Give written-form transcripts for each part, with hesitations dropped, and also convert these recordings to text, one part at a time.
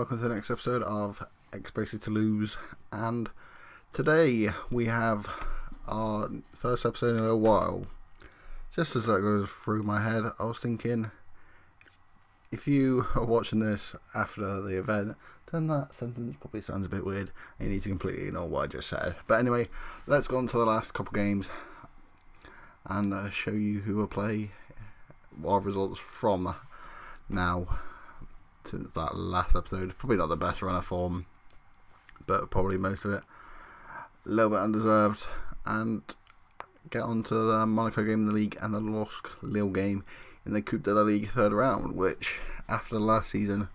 welcome to the next episode of Expected to Lose, and today we have our first episode in a little while. Just as that goes through my head, I was thinking, if you are watching this after the event, then that sentence probably sounds a bit weird, and you need to completely ignore what I just said. But anyway, let's go on to the last couple games, and show you who will play, what our results from now. Since that last episode, probably not the best run of form, but probably most of it a little bit undeserved, and get on to the Monaco game in the league and the LOSC Lille game in the Coupe de la Ligue third round, which after the last season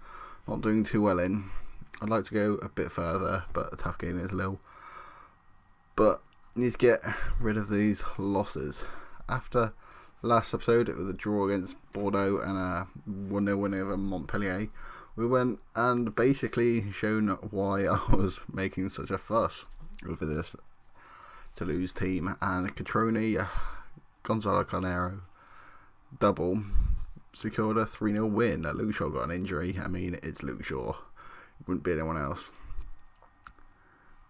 not doing too well in. I'd like to go a bit further, but a tough game is Lille, but need to get rid of these losses. After last episode, it was a draw against Bordeaux and a 1-0 win over Montpellier. We went and basically shown why I was making such a fuss over this Toulouse team. And Cutrone, Gonzalo Carnero double secured a 3-0 win. Luke Shaw got an injury. I mean, it's Luke Shaw. It wouldn't be anyone else.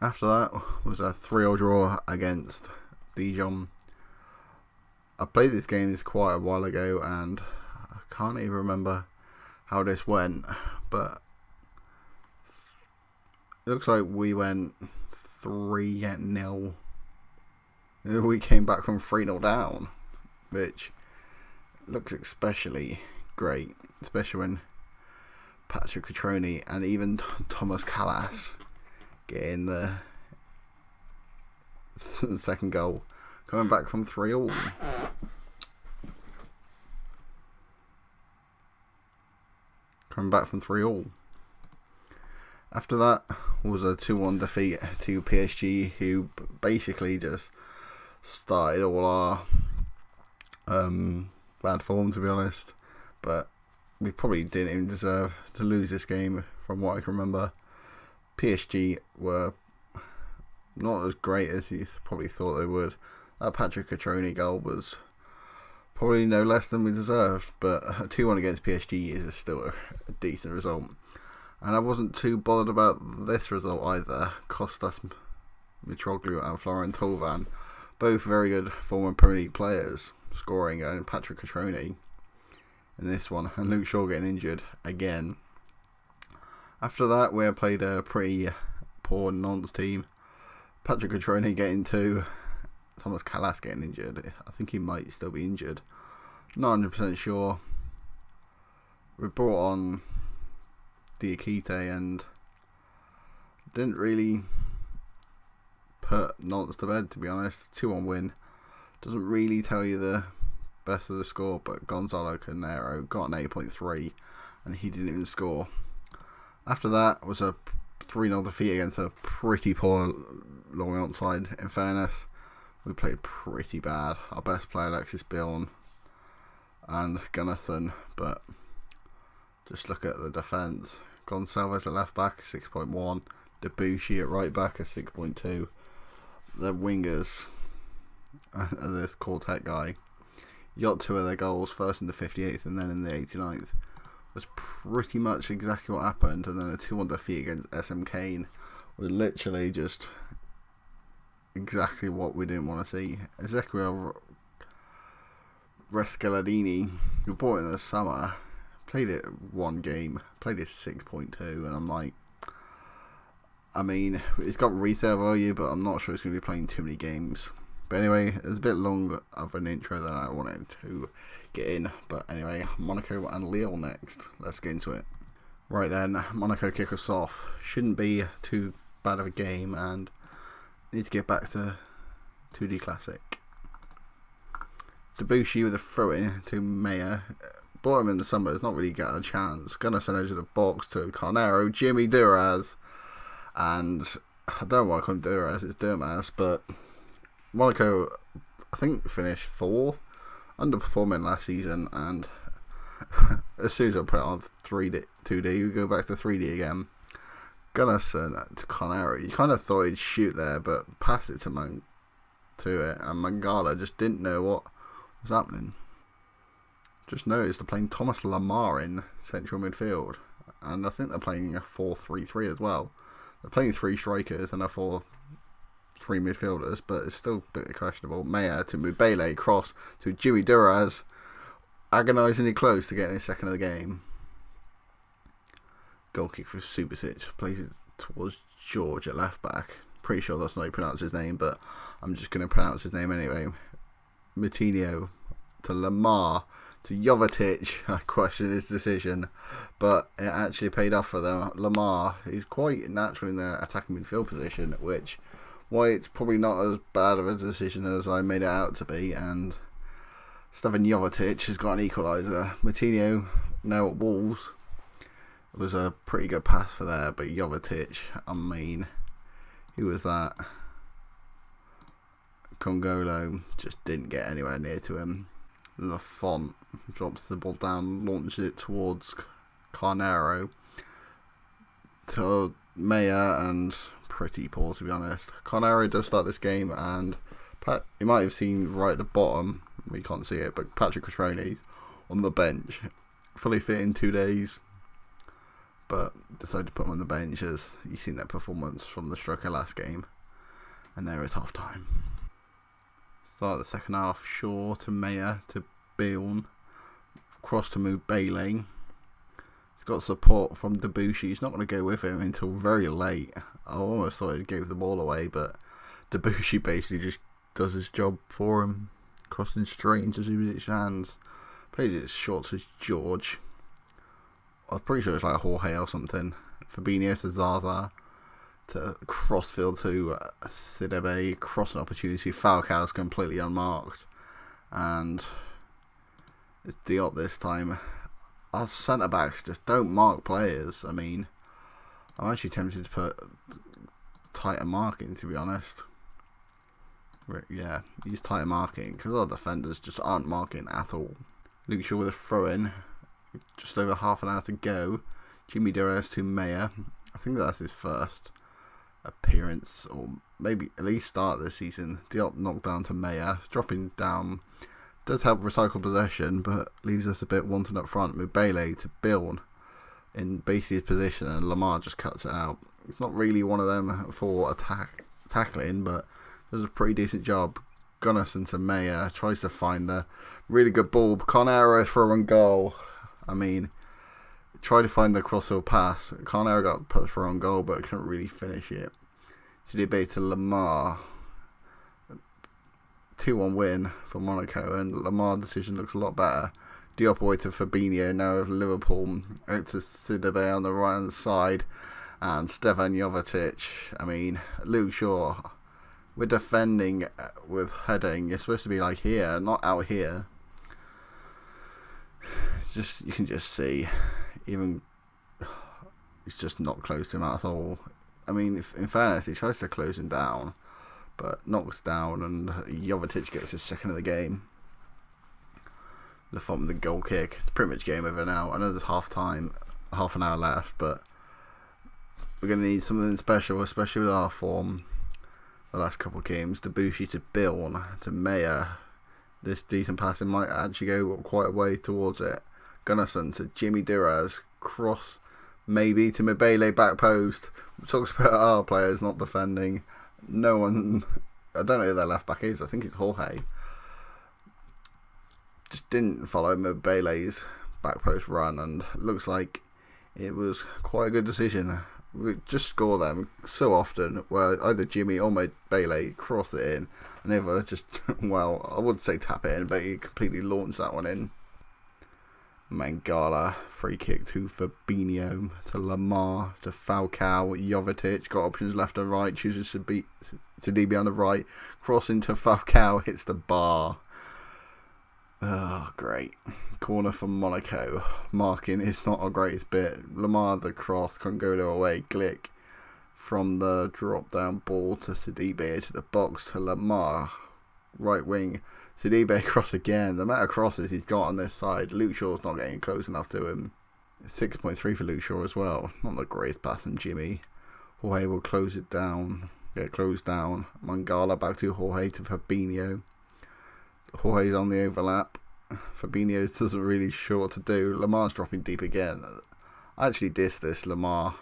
After that was a 3-0 draw against Dijon. I played this game quite a while ago and I can't even remember how this went, but it looks like we went 3-0. We came back from 3-0 down, which looks especially great, especially when Patrick Cutrone and even Thomas Callas getting the second goal. Coming back from 3-0. After that was a 2-1 defeat to PSG, who basically just started all our bad form, to be honest. But we probably didn't even deserve to lose this game, from what I can remember. PSG were not as great as you probably thought they would. That Patrick Cutrone goal was probably no less than we deserved, but a 2-1 against PSG is still a decent result. And I wasn't too bothered about this result either. Kostas Mitroglou and Florent Thauvin, both very good former Premier League players, scoring, and Patrick Cutrone in this one, and Luke Shaw getting injured again. After that, we played a pretty poor Nantes team. Patrick Cutrone getting 2. Thomas Callas getting injured. I think he might still be injured. Not 100% sure. We brought on Diakite and didn't really put Nantes to bed, to be honest. 2-1 win. Doesn't really tell you the best of the score, but Gonzalo Carnero got an 8.3 and he didn't even score. After that was a 3-0 defeat against a pretty poor Lorient side, in fairness. We played pretty bad. Our best player, Alexis Billon and Gunnarson, but just look at the defence. Gonçalves at left back, 6.1. Debuchy at right back, a 6.2. The wingers, this quartet guy, you got 2 of their goals, first in the 58th and then in the 89th. Was pretty much exactly what happened, and then a 2-1 defeat against SM Kane was literally just exactly what we didn't want to see. Ezequiel Rescaladini, who bought it in the summer, played it one game, played it 6.2, and I'm like, I mean, it's got resale value, but I'm not sure it's going to be playing too many games. But anyway, it's a bit long of an intro than I wanted to get in. But anyway, Monaco and Lille next. Let's get into it. Right then, Monaco kick us off. Shouldn't be too bad of a game, and need to get back to 2D Classic. Debuchy with a throw-in to Meyer. Bought him in the summer, has not really got a chance. Gonna send over to the box to Carnero, Jimmy Duras. And I don't know why I call him Duras, it's Durmas, but Monaco, I think, finished 4th, underperforming last season, and as soon as I put it on 2D, we go back to 3D again. Gunnarson to Carnero. You kind of thought he'd shoot there, but passed it to and Mangala just didn't know what was happening. Just noticed they're playing Thomas Lamar in central midfield. and I think they're playing a 4-3-3 as well. They're playing 3 strikers and a 4-3 midfielders, but it's still a bit questionable. Maya to Mubele, cross to Jimmy Duraz, agonisingly close to getting his second of the game. Goal kick for Subasic, plays it towards George at left back. Pretty sure that's not how you pronounce his name, but I'm just going to pronounce his name anyway. Moutinho to Lamar to Jovetic. I question his decision, but it actually paid off for them. Lamar is quite natural in their attacking midfield position, which why it's probably not as bad of a decision as I made it out to be. And Stefan Jovetic has got an equaliser. Moutinho now at Wolves. It was a pretty good pass for there, but Jovetic, I mean, who was that? Congolo just didn't get anywhere near to him. Lafont drops the ball down, launches it towards Carnero to Maya, and pretty poor to be honest. Carnero does start this game, and you might have seen right at the bottom, we can't see it, but Patrick Cutrone's on the bench, fully fit in 2 days, but decided to put him on the bench as you've seen that performance from the striker last game. And there is half time. Start the second half, Shaw to Maya to Byrne, cross to Mubele. He's got support from Debuchy. He's not going to go with him until very late. I almost thought he gave the ball away, but Debuchy basically just does his job for him, crossing straight into Zubic's hands. Plays it short to George. I'm pretty sure it's like Jorge or something. Fabinho to Zaza. To crossfield to Sidibe, crossing opportunity. Falcao's completely unmarked, and it's Diop this time. Our centre backs just don't mark players. I mean, I'm actually tempted to put tighter marking, to be honest. Yeah, use tighter marking because our defenders just aren't marking at all. Luke Shaw with a throw in, just over half an hour to go. Jimmy Duraz to Maya. I think that's his first appearance, or maybe at least start this season. Diop knocked down to Maya, dropping down does help recycle possession, but leaves us a bit wanting up front. Mubele to Byrne in basically his position, and Lamar just cuts it out. It's not really one of them for tackling, but does a pretty decent job. Gunnarsson to Maya, tries to find a really good ball. Carnero throw and goal. I mean, tried to find the crossfield pass. Carnero got put through on goal, but couldn't really finish it. Sidibe to Lamar. 2-1 win for Monaco, and Lamar's decision looks a lot better. Diop away to Fabinho, now of Liverpool. Out to Sidibe on the right hand side, and Stefan Jovetic. I mean, Luke Shaw. We're defending with heading. You're supposed to be like here, not out here. You can just see, even he's just not close to him at all. I mean, in fairness, he tries to close him down, but knocks down, and Jovetic gets his second of the game. Lafont with the goal kick. It's pretty much game over now. I know there's half time, half an hour left, but we're going to need something special, especially with our form. The last couple of games, Debuchy to Byrne to Maya. This decent passing might actually go quite a way towards it. Gunnarsson to Jimmy Duraz, cross maybe to Mubele, back post. Talks about our players not defending. No one, I don't know who their left back is. I think it's Jorge. Just didn't follow Mubele's back post run, and looks like it was quite a good decision. We just score them so often where either Jimmy or Mubele cross it in, and either just, well, I wouldn't say tap it in, but he completely launched that one in. Mangala, free kick to Fabinho, to Lamar, to Falcao. Jovetic got options left and right, chooses to be on the right, crossing to Falcao, hits the bar. Oh, great. Corner from Monaco. Marking is not our greatest bit. Lamar the cross, Congolo away, Glick from the drop down ball to Sidibe to the box to Lamar. Right wing. Sidibe cross again. The amount of crosses he's got on this side. Luke Shaw's not getting close enough to him. 6.3 for Luke Shaw as well. Not the greatest pass from Jimmy. Jorge will close it down. Get closed down. Mangala back to Jorge to Fabinho. Jorge's on the overlap. Fabinho doesn't really sure what to do. Lamar's dropping deep again. I actually dissed this Lamar.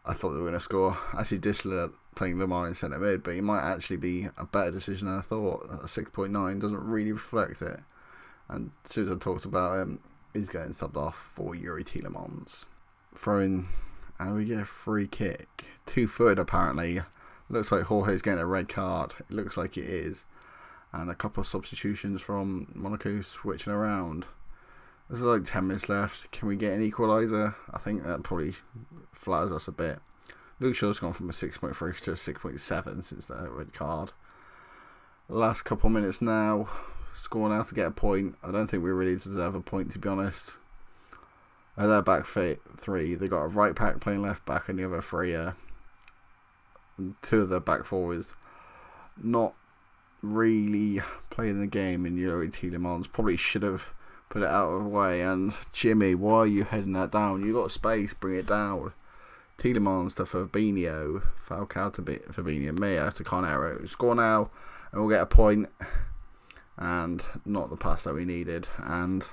I thought they were going to score. I actually dissed playing Lamar in centre mid, but he might actually be a better decision than I thought. A 6.9 doesn't really reflect it. And as soon as I talked about him, he's getting subbed off for Youri Tielemans. Throwing, and we get a free kick. 2-footed apparently. Looks like Jorge's getting a red card. It looks like it is. And a couple of substitutions from Monaco switching around. There's like 10 minutes left. Can we get an equaliser? I think that probably flatters us a bit. Luke Shaw's gone from a 6.3 to a 6.7 since that red card. Last couple of minutes now. Score now to get a point. I don't think we really deserve a point, to be honest. Their back three. They got a right back playing left back, and the other three two of the back forwards not really playing the game. And Youri Tielemans probably should have put it out of the way. And Jimmy, why are you heading that down? You got space, bring it down. Tielemans to Fabinho, Falcao to Fabinho, Mea to Carnero. Score now, and we'll get a point. And not the pass that we needed. And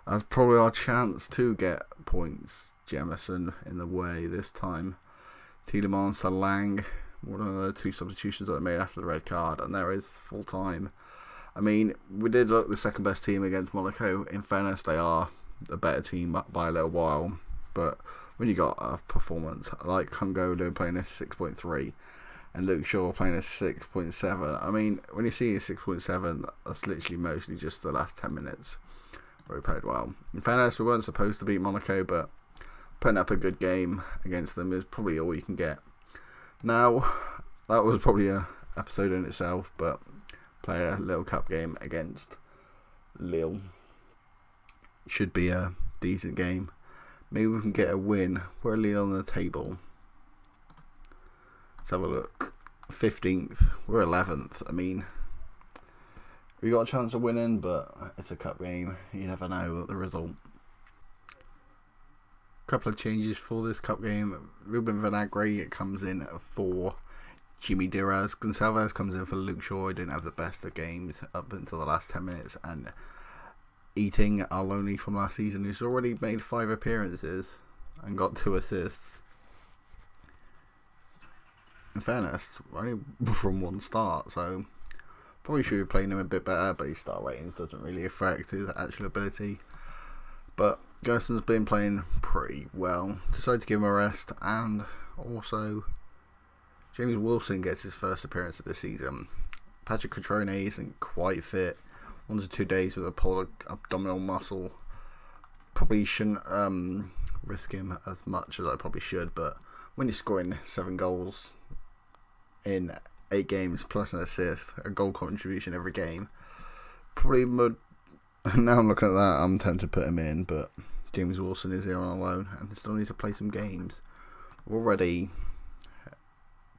that's probably our chance to get points. Jemison in the way this time. Tielemans to Lang. One of the two substitutions that I made after the red card. And there is full time. I mean, we did look the second best team against Monaco. In fairness, they are a better team by a little while. But when you got a performance like Kongolo playing a 6.3 and Luke Shaw playing a 6.7, I mean, when you see a 6.7, that's literally mostly just the last 10 minutes where we played well. In fairness, we weren't supposed to beat Monaco, but putting up a good game against them is probably all you can get. Now, that was probably an episode in itself, but play a little cup game against Lille. Should be a decent game. Maybe we can get a win. We're Lille on the table. Let's have a look. 15th. We're 11th. I mean, we got a chance of winning, but it's a cup game. You never know the result. Couple of changes for this cup game. Ruben Vinagre comes in for Jimmy Diraz. Gonçalves comes in for Luke Shaw. He didn't have the best of games up until the last 10 minutes. And Eating our lonely from last season, who's already made 5 appearances and got 2 assists. In fairness, only from 1 start, so probably should be playing him a bit better, but his start ratings doesn't really affect his actual ability. But Gerson's been playing pretty well. Decided to give him a rest, and also James Wilson gets his first appearance of the season. Patrick Cutrone isn't quite fit. 1 to 2 days with a pulled abdominal muscle. Probably shouldn't risk him as much as I probably should, but when you're scoring 7 goals in 8 games plus an assist, a goal contribution every game, probably would. Now I'm looking at that, I'm tempted to put him in, but James Wilson is here on loan and still needs to play some games. We're already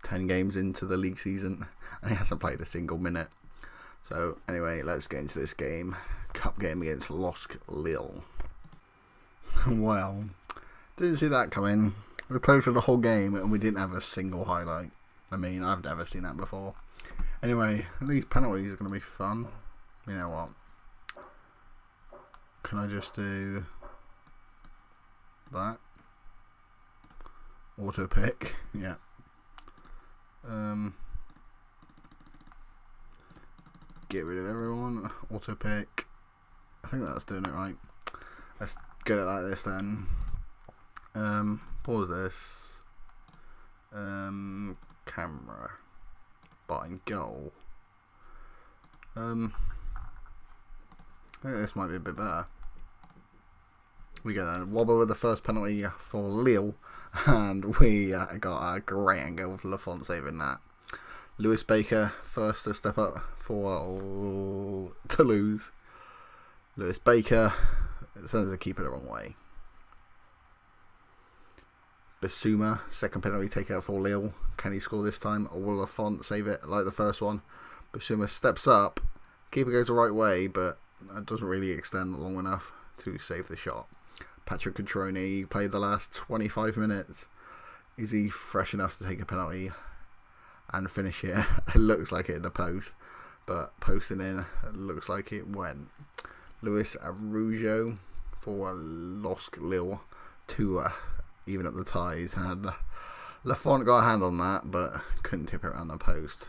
10 games into the league season and he hasn't played a single minute. So anyway, let's get into this game. Cup game against LOSC Lille. Well, didn't see that coming. We played for the whole game and we didn't have a single highlight. I mean, I've never seen that before. Anyway, these penalties are going to be fun. You know what? Can I just do that? Auto pick, yeah. Get rid of everyone. Auto pick. I think that's doing it right. Let's get it like this then. Pause this. Camera. Button goal. I think this might be a bit better. We get a wobble with the first penalty for Lille, and we got a great angle with Lafont saving that. Lewis Baker first to step up for Toulouse. Lewis Baker sends the keeper the wrong way. Bissouma, second penalty take out for Lille. Can he score this time, or will Lafont save it like the first one? Bissouma steps up. Keeper goes the right way, but it doesn't really extend long enough to save the shot. Patrick Cutrone played the last 25 minutes. Is he fresh enough to take a penalty and finish it? It looks like it in the post, but posting in, it looks like it went. Luis Araujo for LOSC Lille. to even up the ties, and Lafont got a hand on that, but couldn't tip it around the post.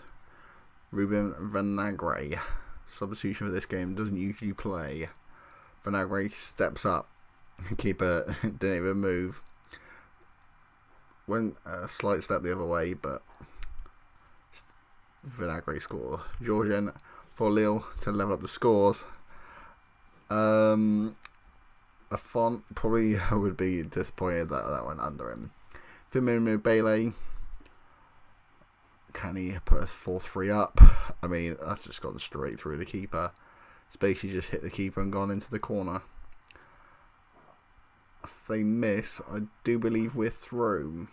Ruben Vinagre, substitution for this game, doesn't usually play. Vinagre steps up, keeper didn't even move. Went a slight step the other way, but Vinagre score. Georgian for Lille to level up the scores. Lafont probably would be disappointed that went under him. Firmino Bailey, can he put us 4-3 up? I mean, that's just gone straight through the keeper. It's basically just hit the keeper and gone into the corner. If they miss, I do believe we're through.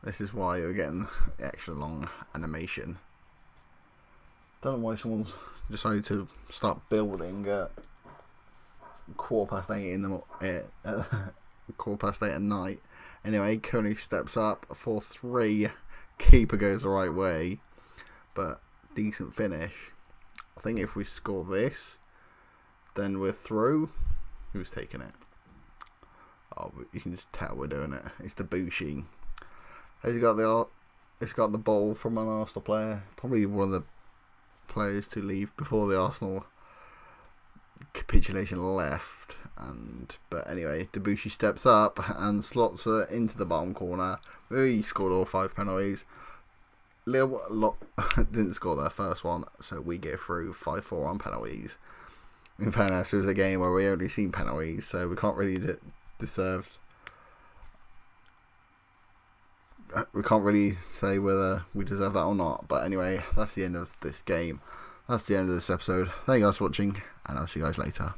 This is why you're getting the extra long animation. Don't know why someone's decided to start building at 8:15 in the 8:15 at night. Anyway, Coney steps up 4-3. Keeper goes the right way, but decent finish. I think if we score this, then we're through. Who's taking it? Oh, you can just tell we're doing it. It's Debuchy. It's got the ball from an Arsenal player. Probably one of the players to leave before the Arsenal capitulation left. But anyway, Debuchy steps up and slots her into the bottom corner. We scored all 5 penalties. Lille didn't score their first one, so we get through 5-4 on penalties. In fairness, it was a game where we only seen penalties, so we can't really we can't really say whether we deserve that or not. But anyway, that's the end of this game. That's the end of this episode. Thank you guys for watching, and I'll see you guys later.